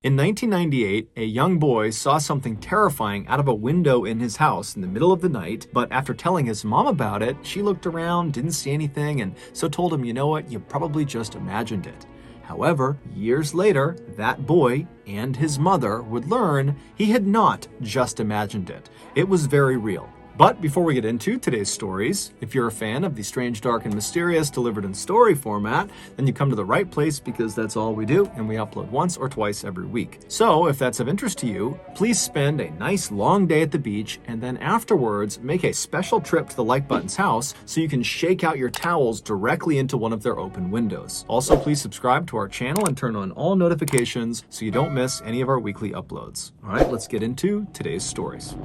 In 1998, a young boy saw something terrifying out of a window in his house in the middle of the night, but after telling his mom about it, she looked around, didn't see anything, and so told him, you know what, you probably just imagined it. However, years later, that boy and his mother would learn he had not just imagined it. It was very real. But before we get into today's stories, if you're a fan of the strange, dark, and mysterious delivered in story format, then you come to the right place because that's all we do, and we upload once or twice every week. So if that's of interest to you, please spend a nice long day at the beach, and then afterwards make a special trip to the Like Button's house so you can shake out your towels directly into one of their open windows. Also, please subscribe to our channel and turn on all notifications so you don't miss any of our weekly uploads. All right, let's get into today's stories.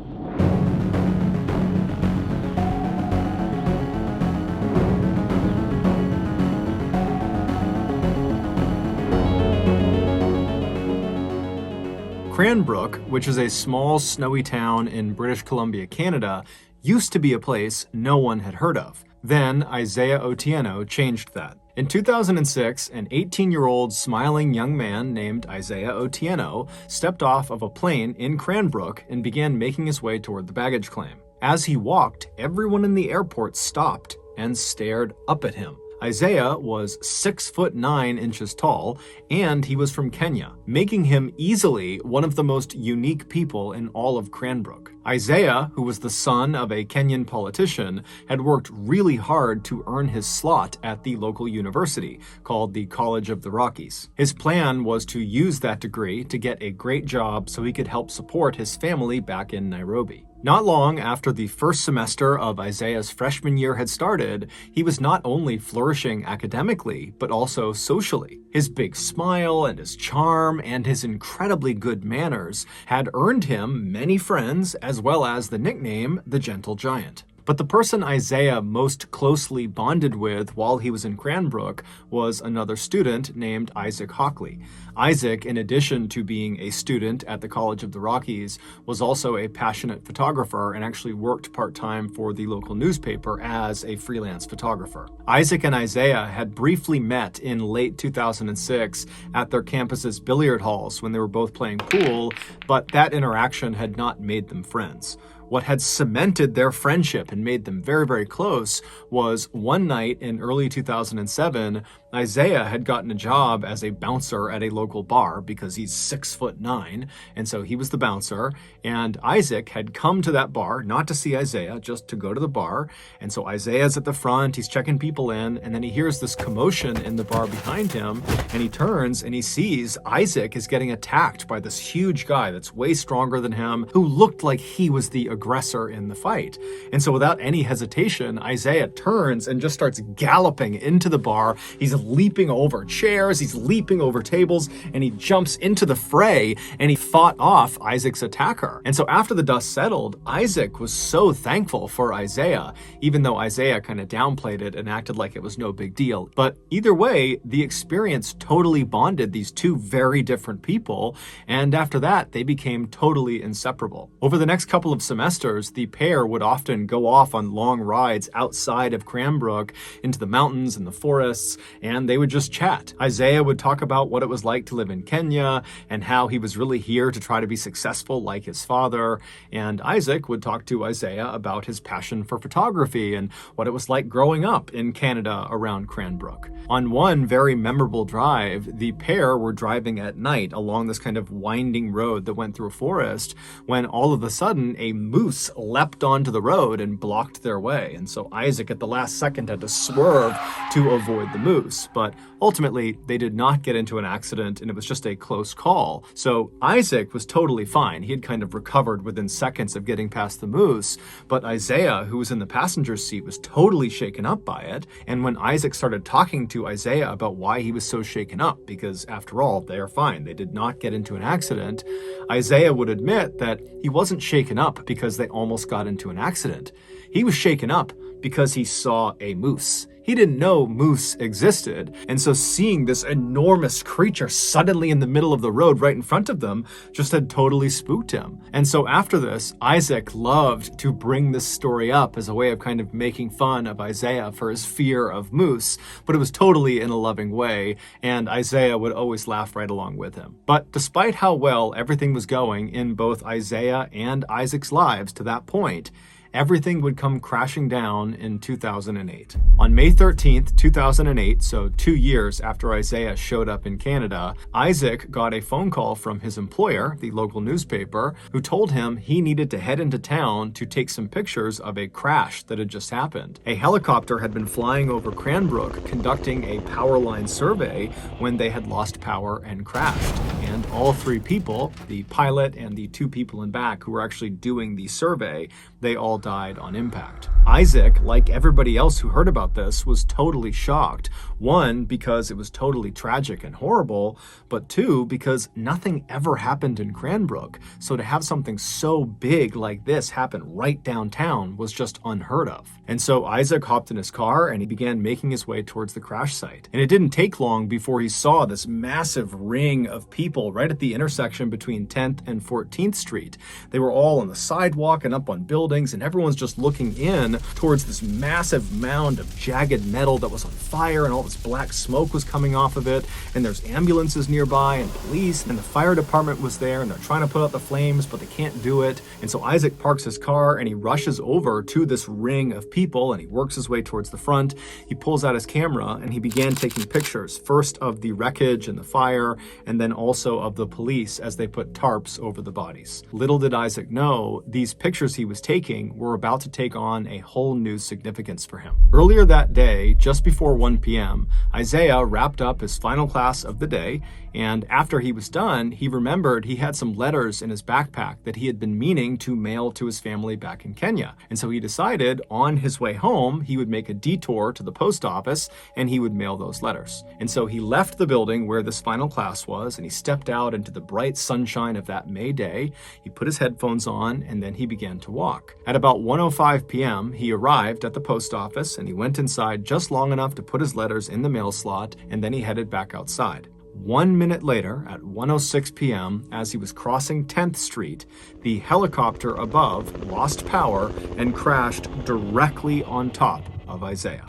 Cranbrook, which is a small, snowy town in British Columbia, Canada, used to be a place no one had heard of. Then Isaiah Otieno changed that. In 2006, an 18-year-old smiling young man named Isaiah Otieno stepped off of a plane in Cranbrook and began making his way toward the baggage claim. As he walked, everyone in the airport stopped and stared up at him. Isaiah was 6'9" tall, and he was from Kenya, making him easily one of the most unique people in all of Cranbrook. Isaiah, who was the son of a Kenyan politician, had worked really hard to earn his slot at the local university, called the College of the Rockies. His plan was to use that degree to get a great job so he could help support his family back in Nairobi. Not long after the first semester of Isaiah's freshman year had started, he was not only flourishing academically, but also socially. His big smile and his charm and his incredibly good manners had earned him many friends, as well as the nickname the Gentle Giant. But the person Isaiah most closely bonded with while he was in Cranbrook was another student named Isaac Hockley. Isaac, in addition to being a student at the College of the Rockies, was also a passionate photographer and actually worked part-time for the local newspaper as a freelance photographer. Isaac and Isaiah had briefly met in late 2006 at their campus's billiard halls when they were both playing pool, but that interaction had not made them friends. What had cemented their friendship and made them very, very close was one night in early 2007, Isaiah had gotten a job as a bouncer at a local bar because he's 6'9", and so he was the bouncer, and Isaac had come to that bar, not to see Isaiah, just to go to the bar, and so Isaiah's at the front, he's checking people in, and then he hears this commotion in the bar behind him, and he turns and he sees Isaac is getting attacked by this huge guy that's way stronger than him, who looked like he was the aggressor in the fight. And so without any hesitation, Isaiah turns and just starts galloping into the bar. He's leaping over chairs, he's leaping over tables, and he jumps into the fray, and he fought off Isaac's attacker. And so after the dust settled, Isaac was so thankful for Isaiah, even though Isaiah kind of downplayed it and acted like it was no big deal. But either way, the experience totally bonded these two very different people, and after that, they became totally inseparable. Over the next couple of semesters, the pair would often go off on long rides outside of Cranbrook into the mountains and the forests, and they would just chat. Isaiah would talk about what it was like to live in Kenya and how he was really here to try to be successful like his father, and Isaac would talk to Isaiah about his passion for photography and what it was like growing up in Canada around Cranbrook. On one very memorable drive, the pair were driving at night along this kind of winding road that went through a forest when all of a sudden a moose leapt onto the road and blocked their way, and so Isaac at the last second had to swerve to avoid the moose. But ultimately, they did not get into an accident, and it was just a close call. So Isaac was totally fine. He had kind of recovered within seconds of getting past the moose, but Isaiah, who was in the passenger seat, was totally shaken up by it. And when Isaac started talking to Isaiah about why he was so shaken up, because after all, they are fine, they did not get into an accident, Isaiah would admit that he wasn't shaken up because they almost got into an accident. He was shaken up because he saw a moose. He didn't know moose existed, and so seeing this enormous creature suddenly in the middle of the road right in front of them just had totally spooked him. And so after this, Isaac loved to bring this story up as a way of kind of making fun of Isaiah for his fear of moose, but it was totally in a loving way, and Isaiah would always laugh right along with him. But despite how well everything was going in both Isaiah and Isaac's lives to that point, everything would come crashing down in 2008. On May 13th, 2008, so 2 years after Isaiah showed up in Canada, Isaac got a phone call from his employer, the local newspaper, who told him he needed to head into town to take some pictures of a crash that had just happened. A helicopter had been flying over Cranbrook conducting a power line survey when they had lost power and crashed. And all 3 people, the pilot and the 2 people in back who were actually doing the survey, they all died on impact. Isaac, like everybody else who heard about this, was totally shocked. 1, because it was totally tragic and horrible, but 2, because nothing ever happened in Cranbrook. So to have something so big like this happen right downtown was just unheard of. And so Isaac hopped in his car and he began making his way towards the crash site. And it didn't take long before he saw this massive ring of people right at the intersection between 10th and 14th Street. They were all on the sidewalk and up on buildings, and everyone's just looking in towards this massive mound of jagged metal that was on fire, and all this black smoke was coming off of it, and there's ambulances nearby and police, and the fire department was there, and they're trying to put out the flames, but they can't do it. And so Isaac parks his car and he rushes over to this ring of people, and he works his way towards the front. He pulls out his camera and he began taking pictures, first of the wreckage and the fire, and then also of the police as they put tarps over the bodies. Little did Isaac know, these pictures he was taking were about to take on a whole new significance for him. Earlier that day, just before 1 p.m., Isaiah wrapped up his final class of the day, and after he was done, he remembered he had some letters in his backpack that he had been meaning to mail to his family back in Kenya. And so he decided on his way home, he would make a detour to the post office and he would mail those letters. And so he left the building where this final class was and he stepped out into the bright sunshine of that May day. He put his headphones on and then he began to walk. At about 1:05 p.m., he arrived at the post office and he went inside just long enough to put his letters in the mail slot, and then he headed back outside. 1 minute later, at 1:06 p.m., as he was crossing 10th Street, the helicopter above lost power and crashed directly on top of Isaiah.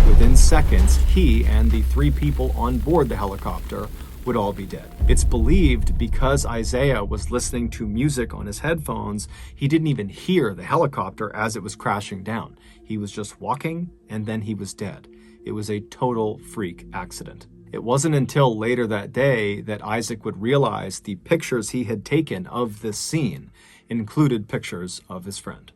Within seconds, he and the 3 people on board the helicopter would all be dead. It's believed because Isaiah was listening to music on his headphones, he didn't even hear the helicopter as it was crashing down. He was just walking, and then he was dead. It was a total freak accident. It wasn't until later that day that Isaac would realize the pictures he had taken of this scene included pictures of his friend.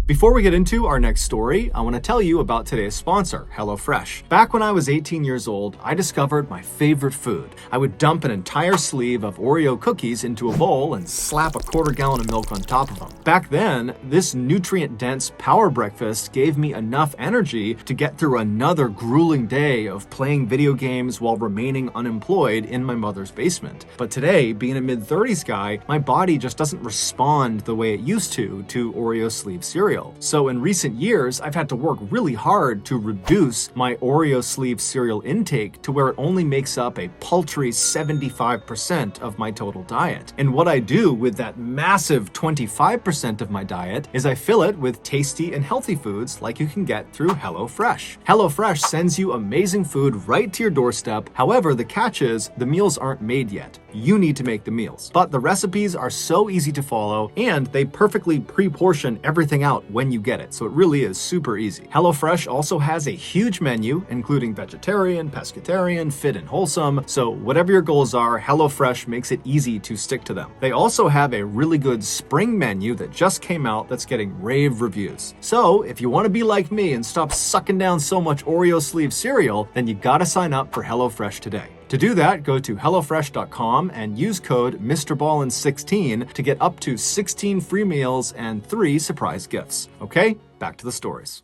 Before we get into our next story, I want to tell you about today's sponsor, HelloFresh. Back when I was 18 years old, I discovered my favorite food. I would dump an entire sleeve of Oreo cookies into a bowl and slap a quarter gallon of milk on top of them. Back then, this nutrient-dense power breakfast gave me enough energy to get through another grueling day of playing video games while remaining unemployed in my mother's basement. But today, being a mid-30s guy, my body just doesn't respond the way it used to Oreo sleeve cereal. So in recent years, I've had to work really hard to reduce my Oreo sleeve cereal intake to where it only makes up a paltry 75% of my total diet. And what I do with that massive 25% of my diet is I fill it with tasty and healthy foods like you can get through HelloFresh. HelloFresh sends you amazing food right to your doorstep. However, the catch is the meals aren't made yet. You need to make the meals. But the recipes are so easy to follow and they perfectly pre-portion everything out when you get it, so it really is super easy. HelloFresh also has a huge menu, including vegetarian, pescatarian, fit and wholesome, so whatever your goals are, HelloFresh makes it easy to stick to them. They also have a really good spring menu that just came out that's getting rave reviews. So if you want to be like me and stop sucking down so much Oreo sleeve cereal, then you gotta sign up for HelloFresh today. To do that, go to HelloFresh.com and use code MrBallen16 to get up to 16 free meals and 3 surprise gifts. Okay, back to the stories.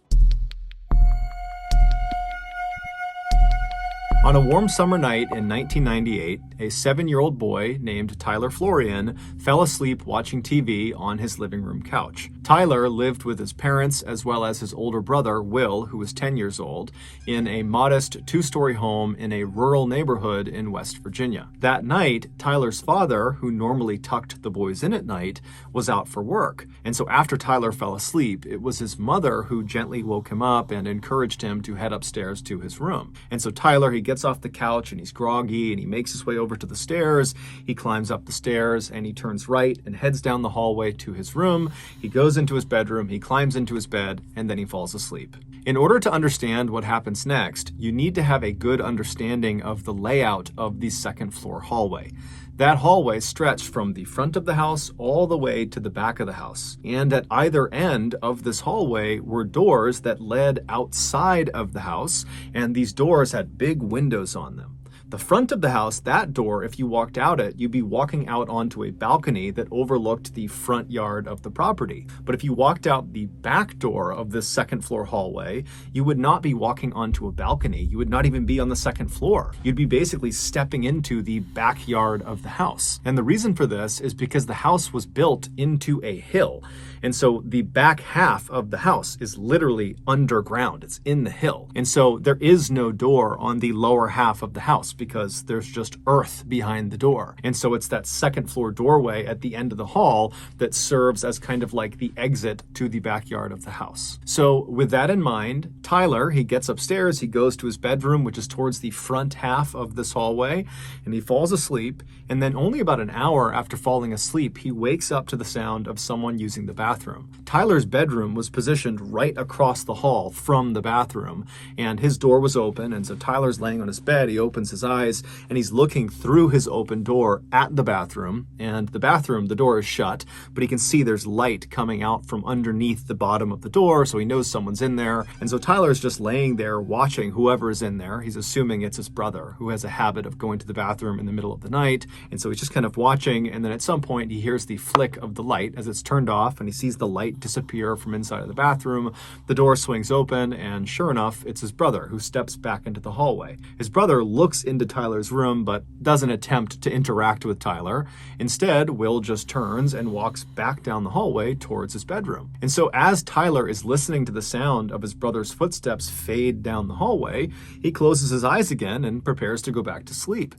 On a warm summer night in 1998, a 7-year-old boy named Tyler Florian fell asleep watching TV on his living room couch. Tyler lived with his parents as well as his older brother, Will, who was 10 years old, in a modest 2-story home in a rural neighborhood in West Virginia. That night, Tyler's father, who normally tucked the boys in at night, was out for work. And so after Tyler fell asleep, it was his mother who gently woke him up and encouraged him to head upstairs to his room. And so Tyler, he gets off the couch and he's groggy and he makes his way over to the stairs. He climbs up the stairs and he turns right and heads down the hallway to his room. He goes into his bedroom, he climbs into his bed, and then he falls asleep. In order to understand what happens next, you need to have a good understanding of the layout of the second floor hallway. That hallway stretched from the front of the house all the way to the back of the house. And at either end of this hallway were doors that led outside of the house, and these doors had big windows on them. The front of the house, that door, if you walked out it, you'd be walking out onto a balcony that overlooked the front yard of the property. But if you walked out the back door of this second floor hallway, you would not be walking onto a balcony. You would not even be on the second floor. You'd be basically stepping into the backyard of the house. And the reason for this is because the house was built into a hill. And so the back half of the house is literally underground. It's in the hill. And so there is no door on the lower half of the house because there's just earth behind the door. And so it's that second floor doorway at the end of the hall that serves as kind of like the exit to the backyard of the house. So with that in mind, Tyler, he gets upstairs, he goes to his bedroom, which is towards the front half of this hallway, and he falls asleep. And then only about an hour after falling asleep, he wakes up to the sound of someone using the bathroom. Tyler's bedroom was positioned right across the hall from the bathroom, and his door was open. And so Tyler's laying on his bed, he opens his eyes, and he's looking through his open door at the bathroom. And the bathroom, the door is shut, but he can see there's light coming out from underneath the bottom of the door, so he knows someone's in there. And so Tyler's just laying there watching whoever is in there. He's assuming it's his brother, who has a habit of going to the bathroom in the middle of the night. And so he's just kind of watching, and then at some point he hears the flick of the light as it's turned off, and he sees the light disappear from inside of the bathroom. The door swings open, and sure enough, it's his brother who steps back into the hallway. His brother looks into Tyler's room, but doesn't attempt to interact with Tyler. Instead, Will just turns and walks back down the hallway towards his bedroom. And so as Tyler is listening to the sound of his brother's footsteps fade down the hallway, he closes his eyes again and prepares to go back to sleep.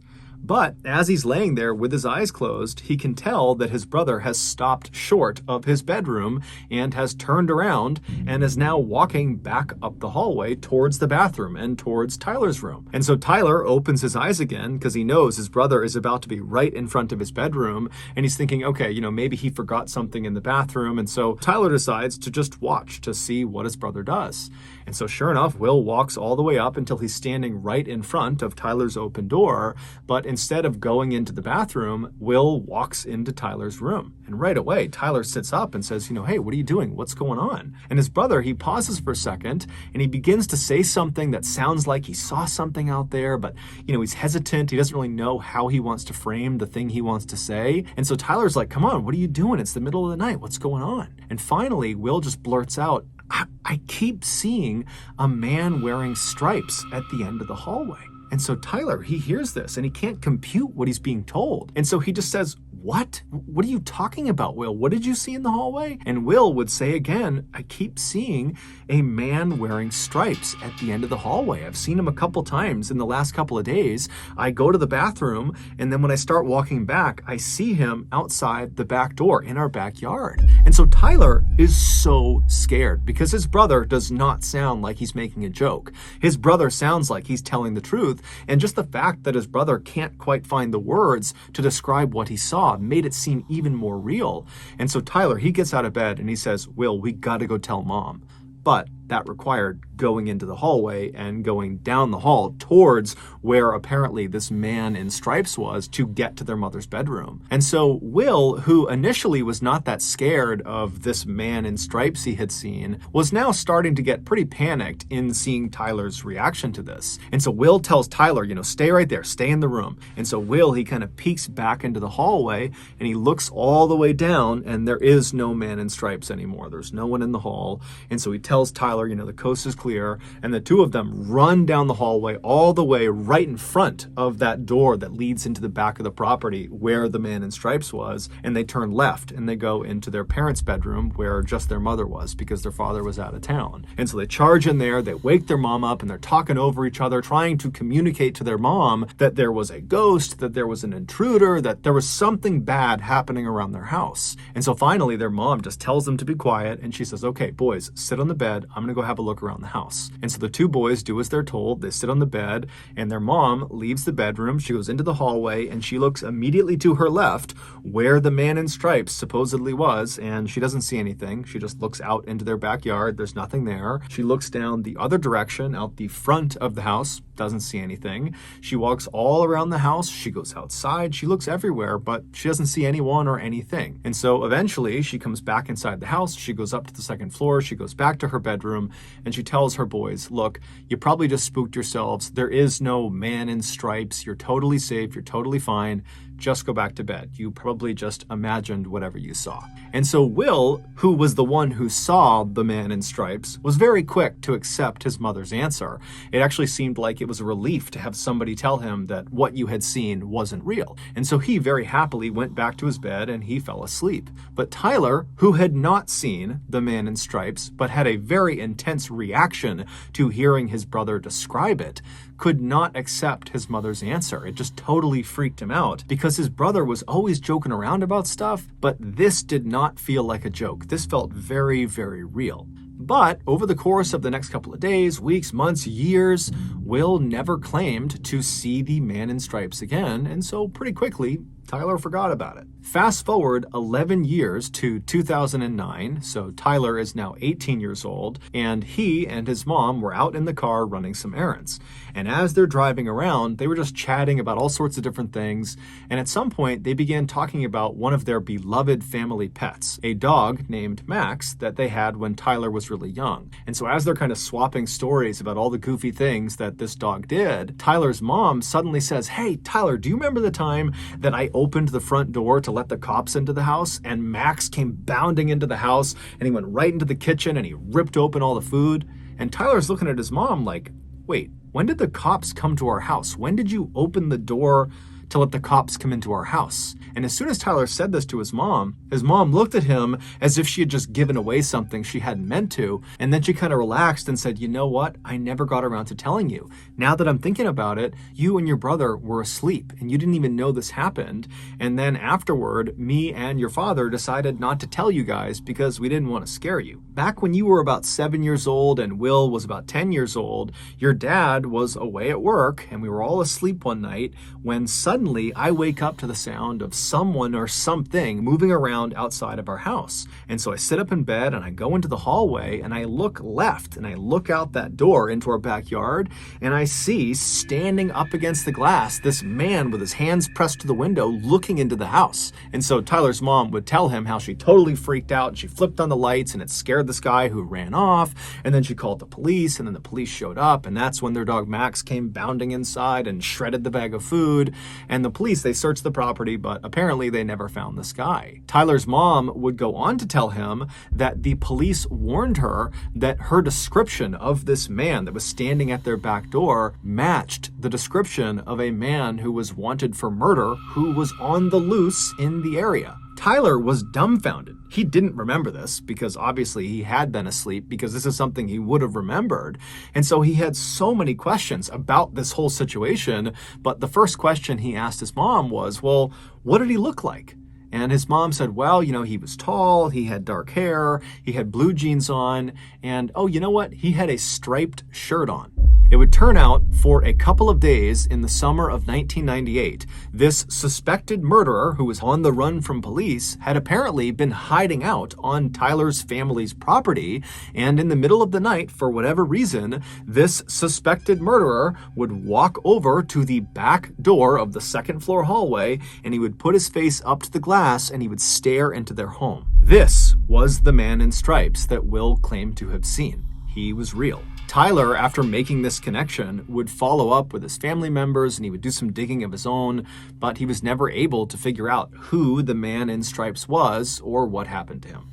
But as he's laying there with his eyes closed, he can tell that his brother has stopped short of his bedroom and has turned around and is now walking back up the hallway towards the bathroom and towards Tyler's room. And so Tyler opens his eyes again because he knows his brother is about to be right in front of his bedroom, and he's thinking, okay, maybe he forgot something in the bathroom. And so Tyler decides to just watch to see what his brother does. And so sure enough, Will walks all the way up until he's standing right in front of Tyler's open door, but instead of going into the bathroom, Will walks into Tyler's room. And right away, Tyler sits up and says, hey, what are you doing? What's going on? And his brother, he pauses for a second and he begins to say something that sounds like he saw something out there, but he's hesitant. He doesn't really know how he wants to frame the thing he wants to say. And so Tyler's like, come on, what are you doing? It's the middle of the night. What's going on? And finally, Will just blurts out, I keep seeing a man wearing stripes at the end of the hallway. And so Tyler, he hears this and he can't compute what he's being told. And so he just says, what? What are you talking about, Will? What did you see in the hallway? And Will would say again, I keep seeing a man wearing stripes at the end of the hallway. I've seen him a couple times in the last couple of days. I go to the bathroom, and then when I start walking back, I see him outside the back door in our backyard. And so Tyler is so scared because his brother does not sound like he's making a joke. His brother sounds like he's telling the truth. And just the fact that his brother can't quite find the words to describe what he saw made it seem even more real. And so Tyler, he gets out of bed and he says, Will, we gotta go tell Mom. But that required going into the hallway and going down the hall towards where apparently this man in stripes was to get to their mother's bedroom. And so Will, who initially was not that scared of this man in stripes he had seen, was now starting to get pretty panicked in seeing Tyler's reaction to this. And so Will tells Tyler, stay right there, stay in the room. And so Will, he kind of peeks back into the hallway and he looks all the way down, and there is no man in stripes anymore. There's no one in the hall. And so he tells Tyler Tyler, the coast is clear, and the two of them run down the hallway all the way right in front of that door that leads into the back of the property where the man in stripes was, and they turn left and they go into their parents' bedroom where just their mother was because their father was out of town. And so they charge in there, they wake their mom up, and they're talking over each other, trying to communicate to their mom that there was a ghost, that there was an intruder, that there was something bad happening around their house. And so finally their mom just tells them to be quiet, and she says, okay, boys, sit on the bed. I'm gonna go have a look around the house. And so the two boys do as they're told. They sit on the bed, and their mom leaves the bedroom. She goes into the hallway, and she looks immediately to her left where the man in stripes supposedly was, and she doesn't see anything. She just looks out into their backyard. There's nothing there. She looks down the other direction, out the front of the house, doesn't see anything. She walks all around the house. She goes outside. She looks everywhere, but she doesn't see anyone or anything. And so eventually she comes back inside the house. She goes up to the second floor. She goes back to her bedroom, and she tells her boys, look, you probably just spooked yourselves. There is no man in stripes. You're totally safe. You're totally fine. Just go back to bed. You probably just imagined whatever you saw. And so Will, who was the one who saw the man in stripes, was very quick to accept his mother's answer. It actually seemed like it was a relief to have somebody tell him that what you had seen wasn't real. And so he very happily went back to his bed and he fell asleep. But Tyler, who had not seen the man in stripes, but had a very intense reaction to hearing his brother describe it, could not accept his mother's answer. It just totally freaked him out because his brother was always joking around about stuff, but this did not feel like a joke. This felt very, very real. But over the course of the next couple of days, weeks, months, years, Will never claimed to see the man in stripes again, and so pretty quickly, Tyler forgot about it. Fast forward 11 years to 2009, so Tyler is now 18 years old, and he and his mom were out in the car running some errands. And as they're driving around, they were just chatting about all sorts of different things, and at some point they began talking about one of their beloved family pets, a dog named Max that they had when Tyler was really young. And so as they're kind of swapping stories about all the goofy things that this dog did, Tyler's mom suddenly says, hey, Tyler, do you remember the time that I opened the front door to let the cops into the house, and Max came bounding into the house, and he went right into the kitchen and he ripped open all the food? And Tyler's looking at his mom like, wait, when did the cops come to our house? When did you open the door to let the cops come into our house? And as soon as Tyler said this to his mom looked at him as if she had just given away something she hadn't meant to, and then she kind of relaxed and said, you know what? I never got around to telling you. Now that I'm thinking about it, you and your brother were asleep, and you didn't even know this happened. And then afterward, me and your father decided not to tell you guys because we didn't want to scare you. Back when you were about 7 years old and Will was about 10 years old, your dad was away at work, and we were all asleep one night when suddenly I wake up to the sound of someone or something moving around outside of our house. And so I sit up in bed and I go into the hallway and I look left and I look out that door into our backyard, and I see standing up against the glass this man with his hands pressed to the window looking into the house. And so Tyler's mom would tell him how she totally freaked out and she flipped on the lights and it scared this guy who ran off, and then she called the police, and then the police showed up, and that's when their dog Max came bounding inside and shredded the bag of food. And the police, they searched the property, but apparently they never found this guy. Tyler's mom would go on to tell him that the police warned her that her description of this man that was standing at their back door matched the description of a man who was wanted for murder who was on the loose in the area. Tyler was dumbfounded. He didn't remember this because obviously he had been asleep, because this is something he would have remembered. And so he had so many questions about this whole situation. But the first question he asked his mom was, well, what did he look like? And his mom said, well, he was tall, he had dark hair, he had blue jeans on, and oh, you know what? He had a striped shirt on. It would turn out for a couple of days in the summer of 1998, this suspected murderer who was on the run from police had apparently been hiding out on Tyler's family's property, and in the middle of the night, for whatever reason, this suspected murderer would walk over to the back door of the second floor hallway, and he would put his face up to the glass and he would stare into their home. This was the man in stripes that Will claimed to have seen. He was real. Tyler, after making this connection, would follow up with his family members and he would do some digging of his own, but he was never able to figure out who the man in stripes was or what happened to him.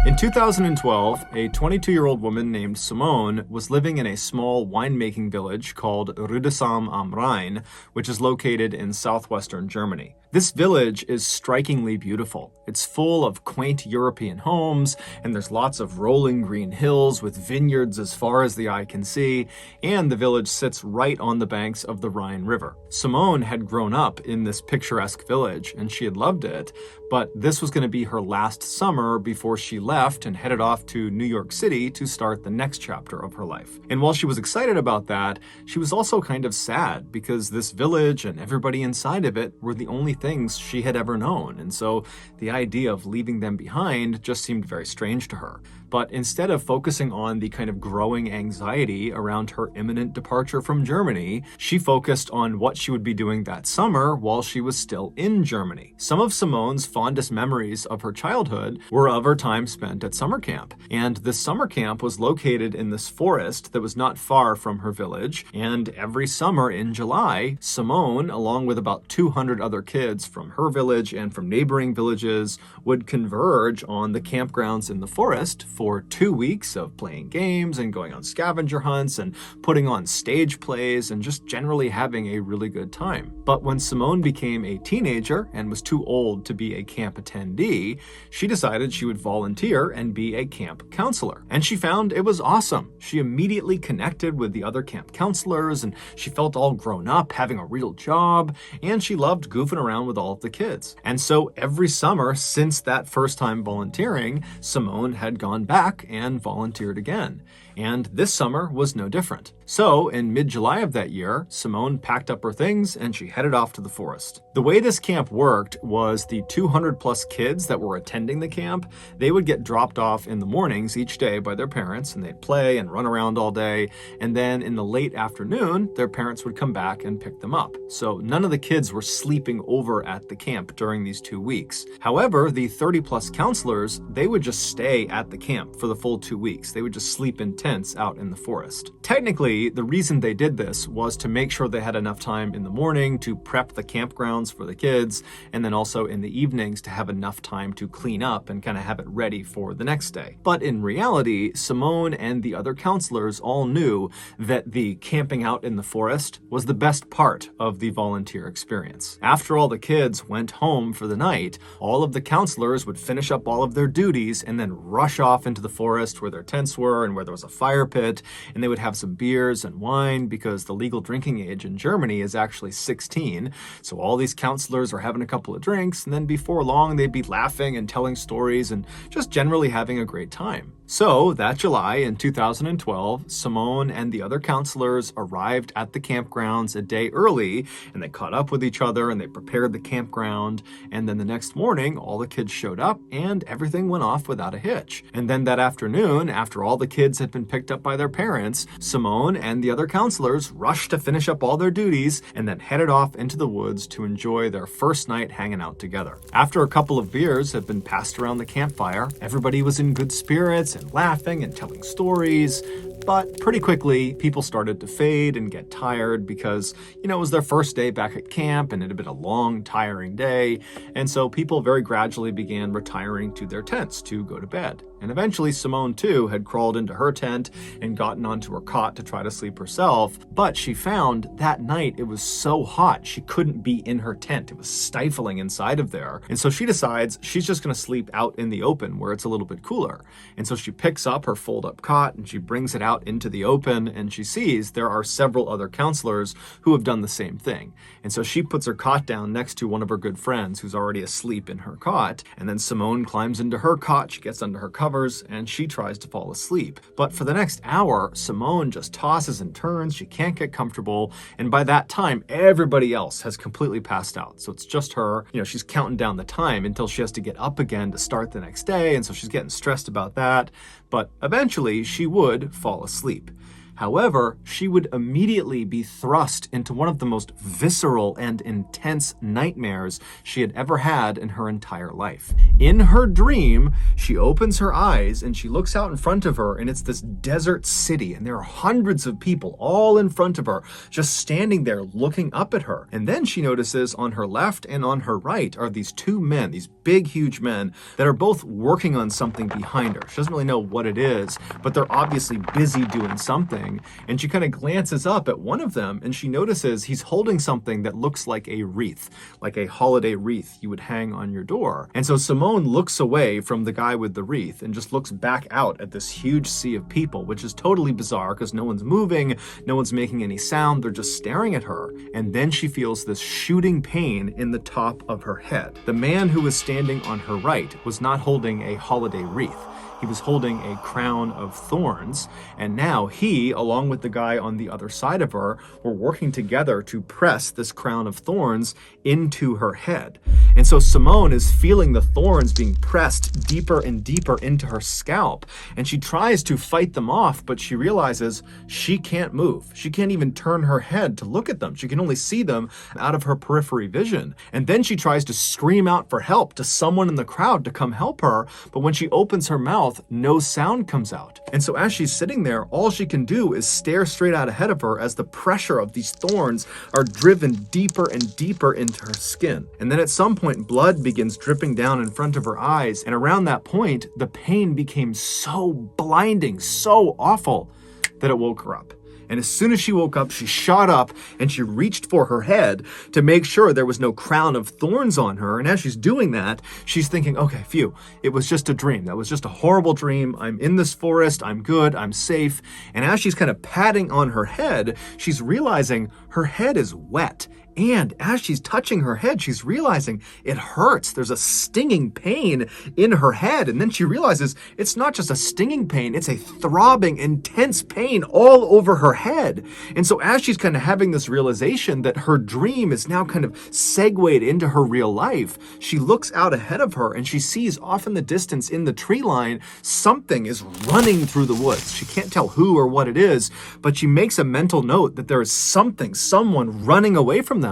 In 2012, a 22-year-old woman named Simone was living in a small winemaking village called Rüdesheim am Rhein, which is located in southwestern Germany. This village is strikingly beautiful. It's full of quaint European homes, and there's lots of rolling green hills with vineyards as far as the eye can see, and the village sits right on the banks of the Rhine River. Simone had grown up in this picturesque village, and she had loved it, but this was going to be her last summer before she left and headed off to New York City to start the next chapter of her life. And while she was excited about that, she was also kind of sad because this village and everybody inside of it were the only things she had ever known. And so the idea of leaving them behind just seemed very strange to her. But instead of focusing on the kind of growing anxiety around her imminent departure from Germany, she focused on what she would be doing that summer while she was still in Germany. Some of Simone's fondest memories of her childhood were of her time spent at summer camp. And this summer camp was located in this forest that was not far from her village. And every summer in July, Simone, along with about 200 other kids from her village and from neighboring villages, would converge on the campgrounds in the forest for 2 weeks of playing games and going on scavenger hunts and putting on stage plays and just generally having a really good time. But when Simone became a teenager and was too old to be a camp attendee, she decided she would volunteer and be a camp counselor. And she found it was awesome. She immediately connected with the other camp counselors, and she felt all grown up, having a real job, and she loved goofing around with all of the kids. And so every summer since that first time volunteering, Simone had gone back and volunteered again. And this summer was no different. So in mid-July of that year, Simone packed up her things and she headed off to the forest. The way this camp worked was the 200 plus kids that were attending the camp, they would get dropped off in the mornings each day by their parents, and they'd play and run around all day. And then in the late afternoon, their parents would come back and pick them up. So none of the kids were sleeping over at the camp during these 2 weeks. However, the 30 plus counselors, they would just stay at the camp for the full 2 weeks. They would just sleep in tents out in the forest. Technically, the reason they did this was to make sure they had enough time in the morning to prep the campgrounds for the kids, and then also in the evenings to have enough time to clean up and kind of have it ready for the next day. But in reality, Simone and the other counselors all knew that the camping out in the forest was the best part of the volunteer experience. After all the kids went home for the night, all of the counselors would finish up all of their duties and then rush off into the forest where their tents were and where there was a fire pit, and they would have some beers and wine because the legal drinking age in Germany is actually 16. So all these counselors are having a couple of drinks, and then before long they'd be laughing and telling stories and just generally having a great time. So that July in 2012, Simone and the other counselors arrived at the campgrounds a day early, and they caught up with each other and they prepared the campground. And then the next morning, all the kids showed up and everything went off without a hitch. And then that afternoon, after all the kids had been picked up by their parents, Simone and the other counselors rushed to finish up all their duties and then headed off into the woods to enjoy their first night hanging out together. After a couple of beers had been passed around the campfire, everybody was in good spirits and laughing and telling stories. But pretty quickly, people started to fade and get tired because, it was their first day back at camp and it had been a long, tiring day. And so people very gradually began retiring to their tents to go to bed. And eventually Simone, too, had crawled into her tent and gotten onto her cot to try to sleep herself. But she found that night it was so hot she couldn't be in her tent. It was stifling inside of there. And so she decides she's just going to sleep out in the open where it's a little bit cooler. And so she picks up her fold-up cot and she brings it out into the open, and she sees there are several other counselors who have done the same thing. And so she puts her cot down next to one of her good friends who's already asleep in her cot. And then Simone climbs into her cot, she gets under her covers, and she tries to fall asleep. But for the next hour, Simone just tosses and turns, she can't get comfortable, and by that time, everybody else has completely passed out. So it's just her, she's counting down the time until she has to get up again to start the next day, and so she's getting stressed about that. But eventually, she would fall asleep. However, she would immediately be thrust into one of the most visceral and intense nightmares she had ever had in her entire life. In her dream, she opens her eyes and she looks out in front of her, and it's this desert city, and there are hundreds of people all in front of her, just standing there looking up at her. And then she notices on her left and on her right are these two men, these big, huge men that are both working on something behind her. She doesn't really know what it is, but they're obviously busy doing something. And she kind of glances up at one of them and she notices he's holding something that looks like a wreath, like a holiday wreath you would hang on your door. And so Simone looks away from the guy with the wreath and just looks back out at this huge sea of people, which is totally bizarre because no one's moving, no one's making any sound, they're just staring at her. And then she feels this shooting pain in the top of her head. The man who was standing on her right was not holding a holiday wreath. He was holding a crown of thorns, and now he, along with the guy on the other side of her, were working together to press this crown of thorns into her head. And so Simone is feeling the thorns being pressed deeper and deeper into her scalp, and she tries to fight them off, but she realizes she can't move. She can't even turn her head to look at them. She can only see them out of her periphery vision. And then she tries to scream out for help to someone in the crowd to come help her, but when she opens her mouth, no sound comes out. And so as she's sitting there, all she can do is stare straight out ahead of her as the pressure of these thorns are driven deeper and deeper into her skin. And then at some point, blood begins dripping down in front of her eyes. And around that point, the pain became so blinding, so awful that it woke her up. And as soon as she woke up, she shot up and she reached for her head to make sure there was no crown of thorns on her. And as she's doing that, she's thinking, okay, phew, it was just a dream. That was just a horrible dream. I'm in this forest. I'm good. I'm safe. And as she's kind of patting on her head, she's realizing her head is wet. And as she's touching her head, she's realizing it hurts. There's a stinging pain in her head. And then she realizes it's not just a stinging pain, it's a throbbing, intense pain all over her head. And so as she's kind of having this realization that her dream is now kind of segued into her real life, she looks out ahead of her and she sees off in the distance in the tree line, something is running through the woods. She can't tell who or what it is, but she makes a mental note that there is someone running away from them.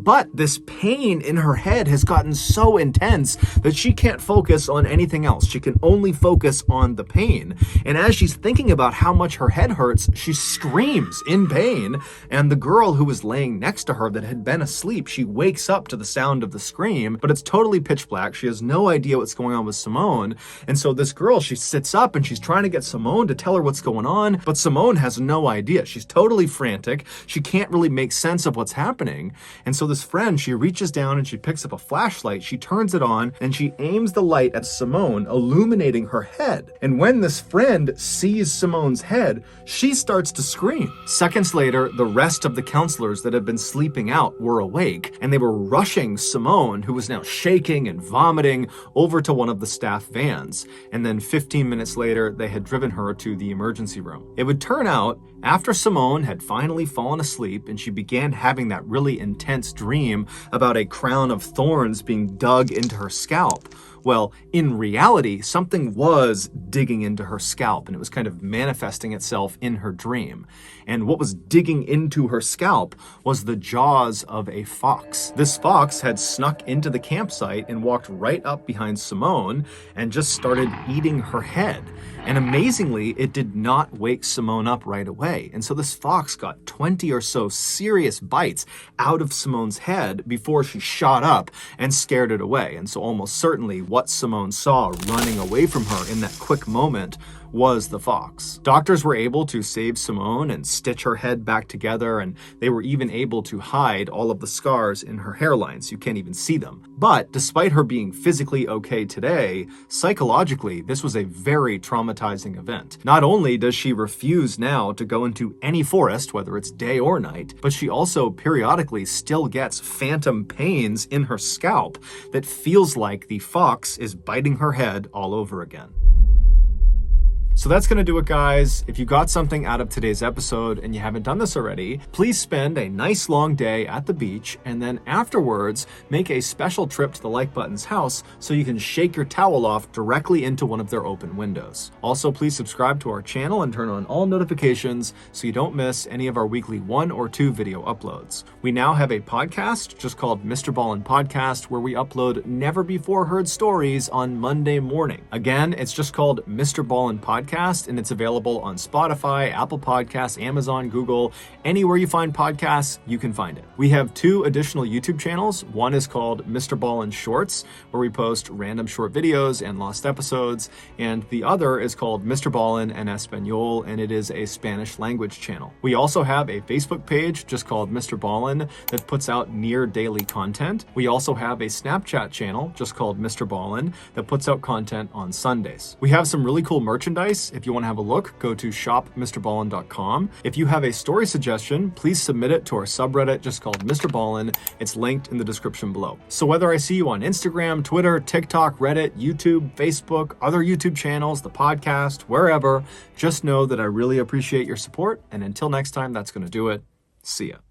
But this pain in her head has gotten so intense that she can't focus on anything else. She can only focus on the pain. And as she's thinking about how much her head hurts, she screams in pain. And the girl who was laying next to her that had been asleep, she wakes up to the sound of the scream, but it's totally pitch black. She has no idea what's going on with Simone. And so this girl, she sits up and she's trying to get Simone to tell her what's going on, but Simone has no idea. She's totally frantic. She can't really make sense of what's happening. And so this friend, she reaches down and she picks up a flashlight, she turns it on, and she aims the light at Simone, illuminating her head. And when this friend sees Simone's head, she starts to scream. Seconds later, the rest of the counselors that had been sleeping out were awake, and they were rushing Simone, who was now shaking and vomiting, over to one of the staff vans. And then 15 minutes later, they had driven her to the emergency room. It would turn out, after Simone had finally fallen asleep and she began having that really intense dream about a crown of thorns being dug into her scalp, well, in reality, something was digging into her scalp and it was kind of manifesting itself in her dream. And what was digging into her scalp was the jaws of a fox. This fox had snuck into the campsite and walked right up behind Simone and just started eating her head. And amazingly, it did not wake Simone up right away. And so this fox got 20 or so serious bites out of Simone's head before she shot up and scared it away. And so almost certainly what Simone saw running away from her in that quick moment was the fox. Doctors were able to save Simone and stitch her head back together, and they were even able to hide all of the scars in her hairline so you can't even see them. But despite her being physically okay today, psychologically, this was a very traumatizing event. Not only does she refuse now to go into any forest, whether it's day or night, but she also periodically still gets phantom pains in her scalp that feels like the fox is biting her head all over again. So that's going to do it, guys. If you got something out of today's episode and you haven't done this already, please spend a nice long day at the beach and then afterwards make a special trip to the Like Button's house so you can shake your towel off directly into one of their open windows. Also, please subscribe to our channel and turn on all notifications so you don't miss any of our weekly 1 or 2 video uploads. We now have a podcast just called MrBallen Podcast where we upload never before heard stories on Monday morning. Again, it's just called MrBallen Podcast and it's available on Spotify, Apple Podcasts, Amazon, Google, anywhere you find podcasts, you can find it. We have 2 additional YouTube channels. One is called MrBallen Shorts, where we post random short videos and lost episodes, and the other is called MrBallen en Español, and it is a Spanish language channel. We also have a Facebook page just called MrBallen that puts out near daily content. We also have a Snapchat channel just called MrBallen that puts out content on Sundays. We have some really cool merchandise. If you want to have a look, go to shopmrballen.com. If you have a story suggestion, please submit it to our subreddit just called MrBallen. It's linked in the description below. So whether I see you on Instagram, Twitter, TikTok, Reddit, YouTube, Facebook, other YouTube channels, the podcast, wherever, just know that I really appreciate your support. And until next time, that's going to do it. See ya.